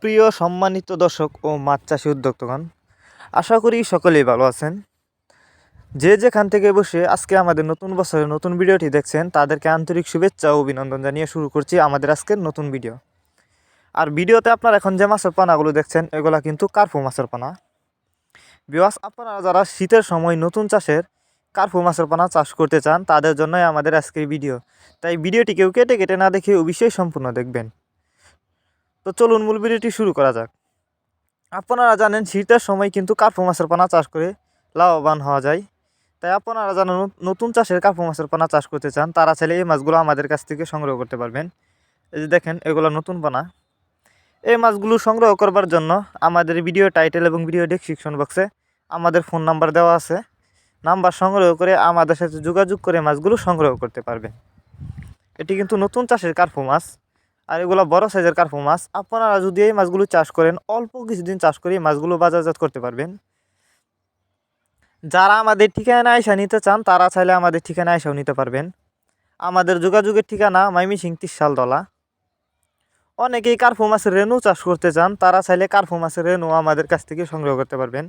সুপ্রিয় সম্মানিত দর্শক ও মাছ চাষী উদ্যোক্তাগণ, আশা করি সকলেই ভালো আছেন। যে যেখান থেকে বসে আজকে আমাদের নতুন বছরের নতুন ভিডিওটি দেখছেন তাদেরকে আন্তরিক শুভেচ্ছা ও অভিনন্দন জানিয়ে শুরু করছি আমাদের আজকের নতুন ভিডিও। আর ভিডিওতে আপনারা এখন যে মাছের পানাগুলো দেখছেন এগুলা কিন্তু কার্পু মাছের পানা। ভিউয়ার্স, আপনারা যারা শীতের সময় নতুন চাষের কার্পু মাছের পানা চাষ করতে চান তাদের জন্যই আমাদের আজকের ভিডিও। তাই ভিডিওটি কেউ কেটে কেটে না দেখে অবশ্যই সম্পূর্ণ দেখবেন। তো চলুন মূল ভিডিওটি শুরু করা যাক। আপনারা জানেন শীতের সময় কিন্তু কার্পু মাছের পানা চাষ করে লাভবান হওয়া যায়। তাই আপনারা যারা নতুন চাষের কার্পু মাছের পানা চাষ করতে চান তারা চাইলে এই মাছগুলো আমাদের কাছ থেকে সংগ্রহ করতে পারবেন। এই যে দেখেন, এগুলো নতুন পানা। এই মাছগুলো সংগ্রহ করবার জন্য আমাদের ভিডিও টাইটেল এবং ভিডিও ডেসক্রিপশন বক্সে আমাদের ফোন নাম্বার দেওয়া আছে। নাম্বার সংগ্রহ করে আমাদের সাথে যোগাযোগ করে মাছগুলো সংগ্রহ করতে পারবেন। এটি কিন্তু নতুন চাষের কার্পু মাছ, আর এগুলো বড় সাইজের কার্পু মাছ। আপনারা যদি এই মাছগুলো চাষ করেন অল্প কিছুদিন চাষ করে মাছগুলো বাজারজাত করতে পারবেন। যারা আমাদের ঠিকানায় আইসা নিতে চান তারা চাইলে আমাদের ঠিকানায় আইসাও নিতে পারবেন। আমাদের যোগাযোগের ঠিকানা ময়মনসিংহ তিরশালতলা। অনেকেই কার্পু মাছের রেনু চাষ করতে চান, তারা চাইলে কার্পু মাছের রেনু আমাদের কাছ থেকে সংগ্রহ করতে পারবেন।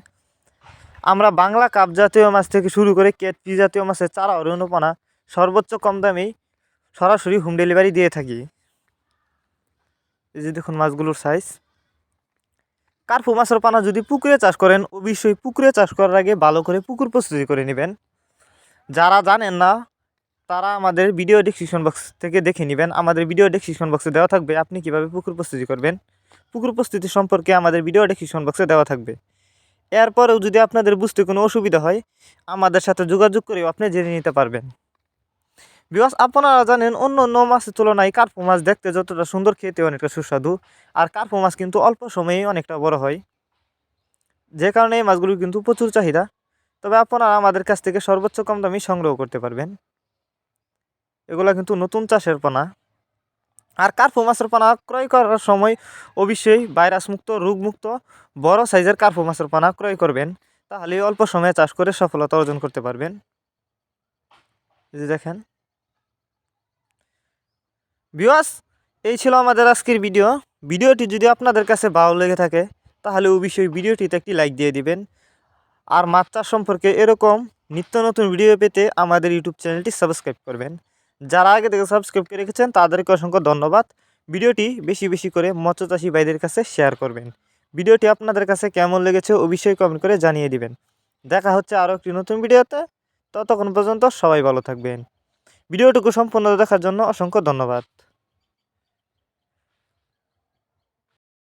আমরা বাংলা কাপ জাতীয় মাছ থেকে শুরু করে কেটপি জাতীয় মাছের চারা ও রেনুপানা সর্বোচ্চ কম দামেই সরাসরি হোম ডেলিভারি দিয়ে থাকি। এই যে দেখুন মাছগুলোর সাইজ। কার্পু মাছের পানা যদি পুকুরে চাষ করেন অবশ্যই পুকুরে চাষ করার আগে ভালো করে পুকুর প্রস্তুতি করে নেবেন। যারা জানেন না তারা আমাদের ভিডিও ডেসক্রিপশন বক্স থেকে দেখে নেবেন। আমাদের ভিডিও ডেসক্রিপশন বক্সে দেওয়া থাকবে আপনি কিভাবে পুকুর প্রস্তুতি করবেন। পুকুর প্রস্তুতি সম্পর্কে আমাদের ভিডিও ডেসক্রিপশন বক্সে দেওয়া থাকবে। এরপরেও যদি আপনাদের বুঝতে কোনো অসুবিধা হয় আমাদের সাথে যোগাযোগ করেও আপনি জেনে নিতে পারবেন। বিকজ আপনারা জানেন অন্য অন্য মাছের তুলনায় কার্পু মাছ দেখতে যতটা সুন্দর, খেতে অনেকটা সুস্বাদু। আর কার্পু মাছ কিন্তু অল্প সময়েই অনেকটা বড় হয়, যে কারণে এই মাছগুলো কিন্তু প্রচুর চাহিদা। তবে আপনারা আমাদের কাছ থেকে সর্বোচ্চ কম দামে সংগ্রহ করতে পারবেন। এগুলো কিন্তু নতুন চাষের পানা। আর কার্পু মাছের পানা ক্রয় করার সময় অবশ্যই ভাইরাসমুক্ত, রোগমুক্ত বড় সাইজের কার্পু মাছের পানা ক্রয় করবেন, তাহলে অল্প সময়ে চাষ করে সফলতা অর্জন করতে পারবেন। এই যে দেখেন ভিউয়ার্স, এই ছিল আমাদের আজকের ভিডিও। ভিডিওটি যদি আপনাদের কাছে ভালো লেগে থাকে তাহলে অবশ্যই ভিডিওটিতে একটি লাইক দিয়ে দিবেন। আর মাছ চাষ সম্পর্কে এরকম নিত্য নতুন ভিডিও পেতে আমাদের ইউটিউব চ্যানেলটি সাবস্ক্রাইব করবেন। যারা আগে থেকে সাবস্ক্রাইব করে রেখেছেন তাদেরকে অসংখ্য ধন্যবাদ। ভিডিওটি বেশি বেশি করে মৎস্যচাষী ভাইদের কাছে শেয়ার করবেন। ভিডিওটি আপনাদের কাছে কেমন লেগেছে অবশ্যই কমেন্ট করে জানিয়ে দিবেন। দেখা হচ্ছে আরও একটি নতুন ভিডিওতে। ততক্ষণ পর্যন্ত সবাই ভালো থাকবেন। ভিডিওটুকু সম্পূর্ণ দেখার জন্য অসংখ্য ধন্যবাদ।